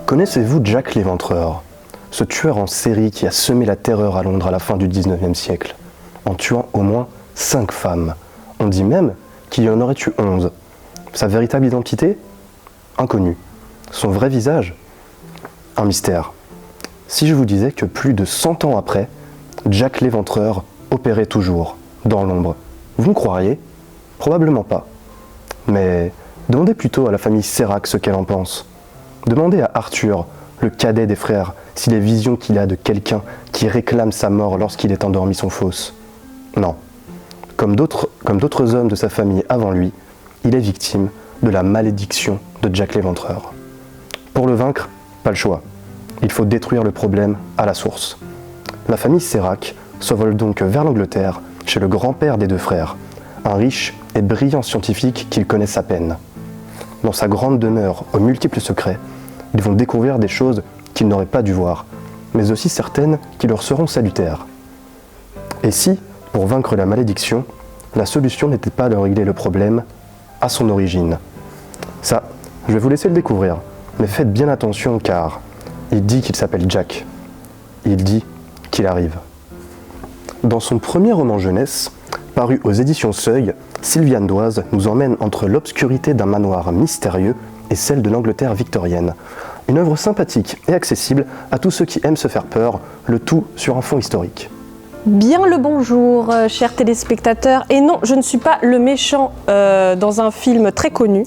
Connaissez-vous Jack l'Éventreur, ce tueur en série qui a semé la terreur à Londres à la fin du 19e siècle, en tuant au moins 5 femmes. On dit même qu'il y en aurait eu 11. Sa véritable identité? Inconnue. Son vrai visage? Un mystère. Si je vous disais que plus de 100 ans après, Jack l'Éventreur opérait toujours, dans l'ombre, vous me croiriez? Probablement pas. Mais demandez plutôt à la famille Sérac ce qu'elle en pense. Demandez à Arthur, le cadet des frères, si les visions qu'il a de quelqu'un qui réclame sa mort lorsqu'il est endormi sont fausses. Non. Comme d'autres hommes de sa famille avant lui, il est victime de la malédiction de Jack l'Éventreur. Pour le vaincre, pas le choix. Il faut détruire le problème à la source. La famille Sérac s'envole donc vers l'Angleterre, chez le grand-père des 2 frères, un riche et brillant scientifique qu'ils connaissent à peine. Dans sa grande demeure aux multiples secrets, ils vont découvrir des choses qu'ils n'auraient pas dû voir, mais aussi certaines qui leur seront salutaires. Et si, pour vaincre la malédiction, la solution n'était pas de régler le problème à son origine? Ça, je vais vous laisser le découvrir, mais faites bien attention car il dit qu'il s'appelle Jack. Il dit qu'il arrive. Dans son premier roman jeunesse, paru aux éditions Seuil, Sylviane Doise nous emmène entre l'obscurité d'un manoir mystérieux et celle de l'Angleterre victorienne. Une œuvre sympathique et accessible à tous ceux qui aiment se faire peur, le tout sur un fond historique. Bien le bonjour, chers téléspectateurs. Et non, je ne suis pas le méchant dans un film très connu.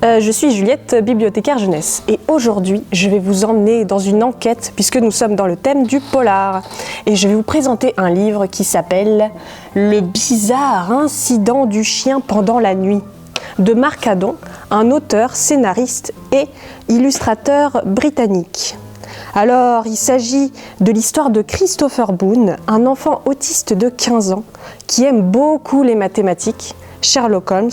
Je suis Juliette, bibliothécaire jeunesse. Et aujourd'hui, je vais vous emmener dans une enquête, puisque nous sommes dans le thème du polar. Et je vais vous présenter un livre qui s'appelle « Le bizarre incident du chien pendant la nuit » de Mark Haddon, un auteur, scénariste et illustrateur britannique. Alors, il s'agit de l'histoire de Christopher Boone, un enfant autiste de 15 ans qui aime beaucoup les mathématiques, Sherlock Holmes,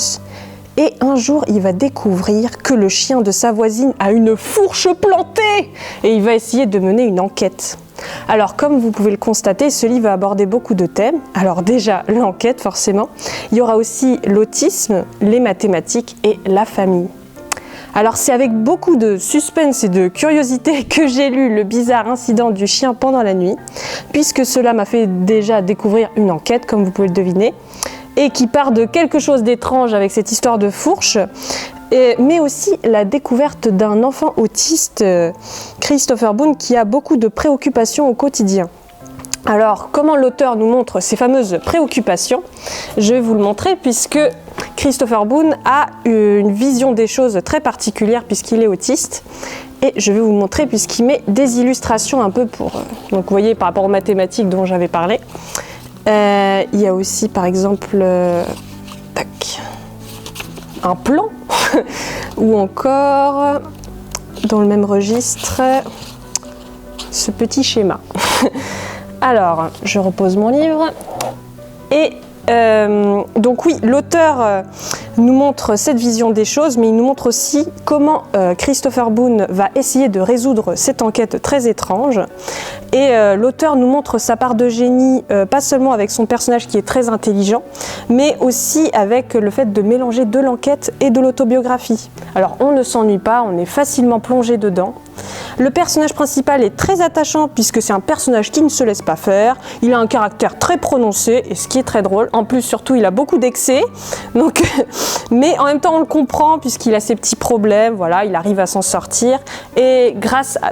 et un jour, il va découvrir que le chien de sa voisine a une fourche plantée et il va essayer de mener une enquête. Alors, comme vous pouvez le constater, ce livre va aborder beaucoup de thèmes. Alors déjà, l'enquête, forcément. Il y aura aussi l'autisme, les mathématiques et la famille. Alors c'est avec beaucoup de suspense et de curiosité que j'ai lu Le bizarre incident du chien pendant la nuit, puisque cela m'a fait déjà découvrir une enquête, comme vous pouvez le deviner, et qui part de quelque chose d'étrange avec cette histoire de fourche, mais aussi la découverte d'un enfant autiste, Christopher Boone, qui a beaucoup de préoccupations au quotidien. Alors, comment l'auteur nous montre ces fameuses préoccupations? Je vais vous le montrer puisque Christopher Boone a une vision des choses très particulière puisqu'il est autiste. Et je vais vous montrer puisqu'il met des illustrations un peu pour... donc vous voyez, par rapport aux mathématiques dont j'avais parlé. Il y a aussi, par exemple, un plan ou encore, dans le même registre, ce petit schéma. Alors, je repose mon livre et donc oui, l'auteur nous montre cette vision des choses, mais il nous montre aussi comment Christopher Boone va essayer de résoudre cette enquête très étrange. Et l'auteur nous montre sa part de génie, pas seulement avec son personnage qui est très intelligent, mais aussi avec le fait de mélanger de l'enquête et de l'autobiographie. Alors on ne s'ennuie pas, on est facilement plongé dedans. Le personnage principal est très attachant puisque c'est un personnage qui ne se laisse pas faire. Il a un caractère très prononcé et ce qui est très drôle. En plus, surtout, il a beaucoup d'excès. Donc, mais en même temps, on le comprend puisqu'il a ses petits problèmes. Voilà, il arrive à s'en sortir et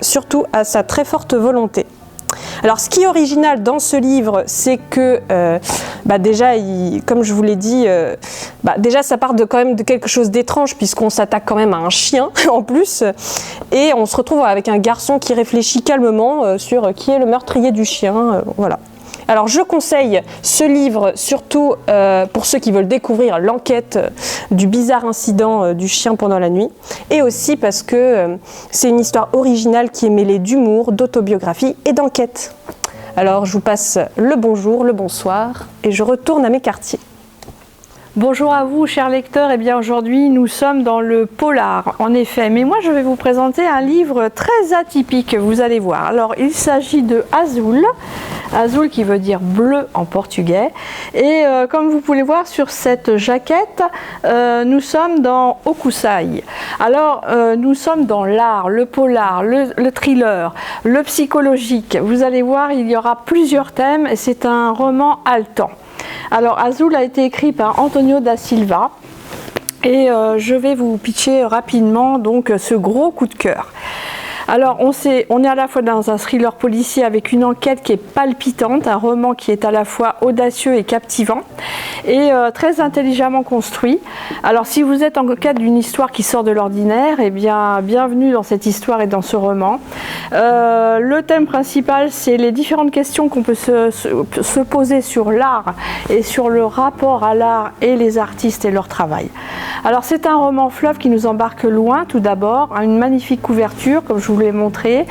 surtout à sa très forte volonté. Alors, ce qui est original dans ce livre, c'est que déjà, comme je vous l'ai dit, déjà ça part quand même de quelque chose d'étrange puisqu'on s'attaque quand même à un chien en plus, et on se retrouve avec un garçon qui réfléchit calmement sur qui est le meurtrier du chien, voilà. Alors je conseille ce livre surtout pour ceux qui veulent découvrir l'enquête du bizarre incident du chien pendant la nuit, et aussi parce que c'est une histoire originale qui est mêlée d'humour, d'autobiographie et d'enquête. Alors je vous passe le bonjour, le bonsoir, et je retourne à mes quartiers. Bonjour à vous, chers lecteurs. Eh bien, aujourd'hui, nous sommes dans le polar, en effet. Mais moi, je vais vous présenter un livre très atypique, vous allez voir. Alors, il s'agit de Azul. Azul qui veut dire bleu en portugais. Et comme vous pouvez voir sur cette jaquette, nous sommes dans Hokusai. Alors, nous sommes dans l'art, le polar, le thriller, le psychologique. Vous allez voir, il y aura plusieurs thèmes et c'est un roman haletant. Alors, Azul a été écrit par Antonio da Silva et je vais vous pitcher rapidement donc ce gros coup de cœur. Alors, on est à la fois dans un thriller policier avec une enquête qui est palpitante, un roman qui est à la fois audacieux et captivant, et très intelligemment construit. Alors, si vous êtes en quête d'une histoire qui sort de l'ordinaire, eh bien, bienvenue dans cette histoire et dans ce roman. Le thème principal, c'est les différentes questions qu'on peut se poser sur l'art et sur le rapport à l'art et les artistes et leur travail. Alors, c'est un roman fleuve qui nous embarque loin, tout d'abord, une magnifique couverture, comme je vous l'ai montré,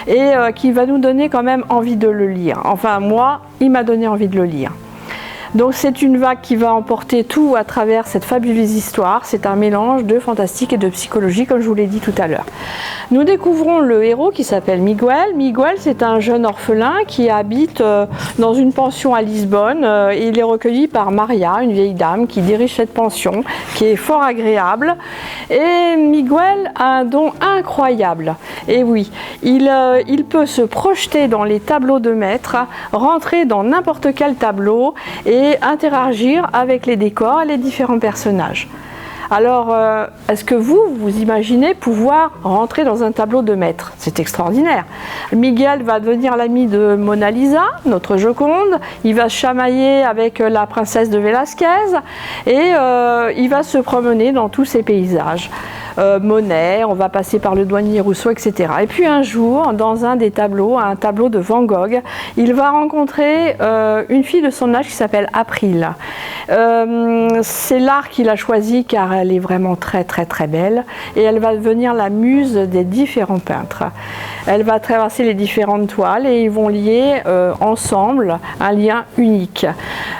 et qui va nous donner quand même envie de le lire. Enfin, moi, il m'a donné envie de le lire. Donc c'est une vague qui va emporter tout à travers cette fabuleuse histoire. C'est un mélange de fantastique et de psychologie, comme je vous l'ai dit tout à l'heure. Nous découvrons le héros qui s'appelle Miguel. Miguel, c'est un jeune orphelin qui habite dans une pension à Lisbonne. Il est recueilli par Maria, une vieille dame qui dirige cette pension, qui est fort agréable. Et Miguel a un don incroyable. Et oui, il peut se projeter dans les tableaux de maître, rentrer dans n'importe quel tableau et interagir avec les décors et les différents personnages. Alors, est-ce que vous imaginez pouvoir rentrer dans un tableau de maître? C'est extraordinaire. Miguel va devenir l'ami de Mona Lisa, notre Joconde. Il va se chamailler avec la princesse de Velázquez et il va se promener dans tous ces paysages. Monet, on va passer par le douanier Rousseau, etc. Et puis un jour, dans un des tableaux, un tableau de Van Gogh, il va rencontrer une fille de son âge qui s'appelle April. C'est l'art qu'il a choisi car elle est vraiment très très très belle et elle va devenir la muse des différents peintres. Elle va traverser les différentes toiles et ils vont lier ensemble un lien unique.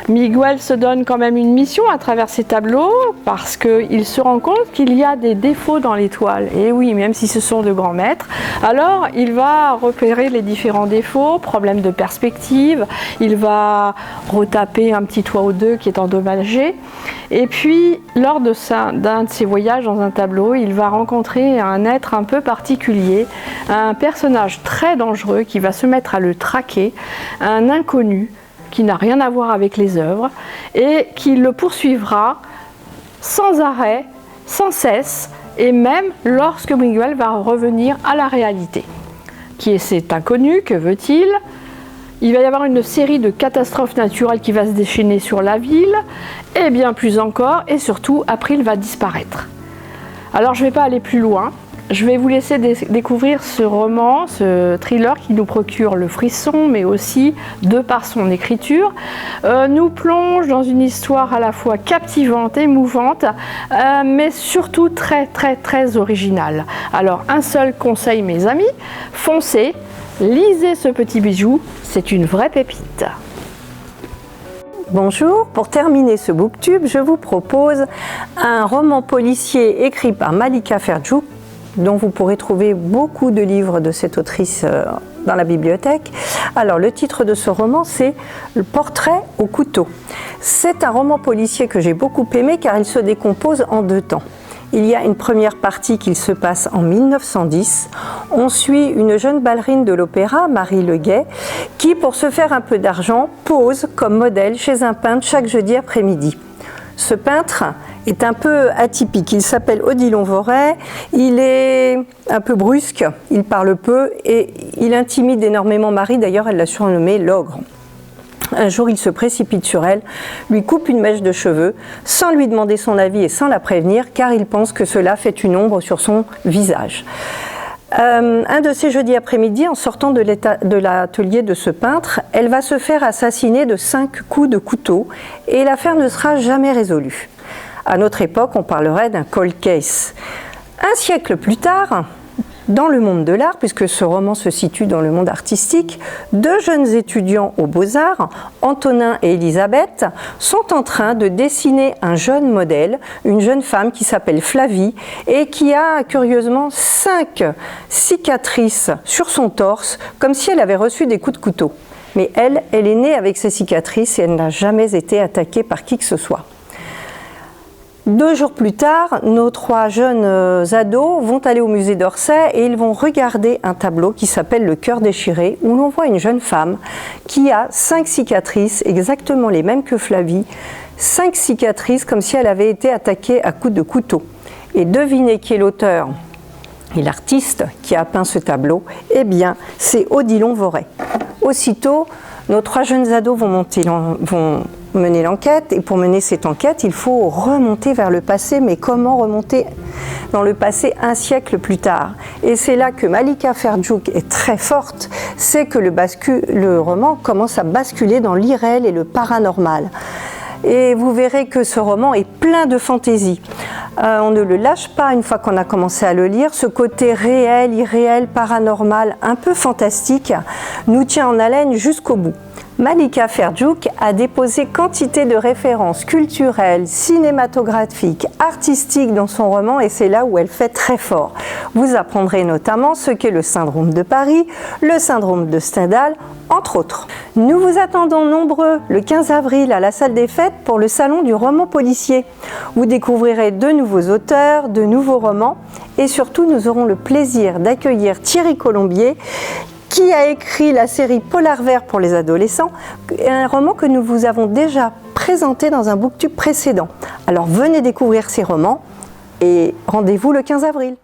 Miguel se donne quand même une mission à travers ces tableaux parce qu'il se rend compte qu'il y a des défauts dans les toiles. Et oui, même si ce sont de grands maîtres, alors il va repérer les différents défauts, problèmes de perspective, il va retaper un petit toit ou deux qui est endommagé. Et puis, lors d'un de ses voyages dans un tableau, il va rencontrer un être un peu particulier, un personnage très dangereux qui va se mettre à le traquer, un inconnu qui n'a rien à voir avec les œuvres et qui le poursuivra sans arrêt, sans cesse, et même lorsque Miguel va revenir à la réalité. Qui est cet inconnu? Que veut-il? Il va y avoir une série de catastrophes naturelles qui va se déchaîner sur la ville, et bien plus encore, et surtout, April va disparaître. Alors je ne vais pas aller plus loin, je vais vous laisser découvrir ce roman, ce thriller qui nous procure le frisson, mais aussi, de par son écriture, nous plonge dans une histoire à la fois captivante, émouvante, mais surtout très très très originale. Alors un seul conseil mes amis, foncez, lisez ce petit bijou, c'est une vraie pépite. Bonjour, pour terminer ce booktube, je vous propose un roman policier écrit par Malika Ferjouk, dont vous pourrez trouver beaucoup de livres de cette autrice dans la bibliothèque. Alors le titre de ce roman, c'est Le portrait au couteau. C'est un roman policier que j'ai beaucoup aimé car il se décompose en deux temps. Il y a une première partie qui se passe en 1910. On suit une jeune ballerine de l'opéra, Marie Leguet, qui, pour se faire un peu d'argent, pose comme modèle chez un peintre chaque jeudi après-midi. Ce peintre est un peu atypique. Il s'appelle Odilon Voret. Il est un peu brusque, il parle peu et il intimide énormément Marie. D'ailleurs, elle l'a surnommé l'ogre. Un jour, il se précipite sur elle, lui coupe une mèche de cheveux, sans lui demander son avis et sans la prévenir, car il pense que cela fait une ombre sur son visage. Un de ces jeudis après-midi, en sortant de l'atelier de ce peintre, elle va se faire assassiner de 5 coups de couteau et l'affaire ne sera jamais résolue. À notre époque, on parlerait d'un cold case. Un siècle plus tard, dans le monde de l'art, puisque ce roman se situe dans le monde artistique, deux jeunes étudiants aux Beaux-Arts, Antonin et Elisabeth, sont en train de dessiner un jeune modèle, une jeune femme qui s'appelle Flavie et qui a curieusement 5 cicatrices sur son torse, comme si elle avait reçu des coups de couteau. Mais elle est née avec ces cicatrices et elle n'a jamais été attaquée par qui que ce soit. 2 jours plus tard, nos 3 jeunes ados vont aller au musée d'Orsay et ils vont regarder un tableau qui s'appelle Le cœur déchiré, où l'on voit une jeune femme qui a 5 cicatrices, exactement les mêmes que Flavie, 5 cicatrices comme si elle avait été attaquée à coups de couteau. Et devinez qui est l'auteur et l'artiste qui a peint ce tableau? Eh bien, c'est Odilon Voret. Aussitôt, nos 3 jeunes ados vont mener l'enquête, et pour mener cette enquête, il faut remonter vers le passé, mais comment remonter dans le passé un siècle plus tard? Et c'est là que Malika Ferjouk est très forte, c'est que le roman commence à basculer dans l'irréel et le paranormal. Et vous verrez que ce roman est plein de fantaisie. On ne le lâche pas une fois qu'on a commencé à le lire. Ce côté réel, irréel, paranormal, un peu fantastique, nous tient en haleine jusqu'au bout. Malika Ferjouk a déposé quantité de références culturelles, cinématographiques, artistiques dans son roman et c'est là où elle fait très fort. Vous apprendrez notamment ce qu'est le syndrome de Paris, le syndrome de Stendhal, entre autres. Nous vous attendons nombreux le 15 avril à la salle des fêtes pour le salon du roman policier. Vous découvrirez de nouveaux auteurs, de nouveaux romans et surtout nous aurons le plaisir d'accueillir Thierry Colombier qui a écrit la série Polar Vert pour les adolescents, un roman que nous vous avons déjà présenté dans un booktube précédent. Alors venez découvrir ces romans et rendez-vous le 15 avril.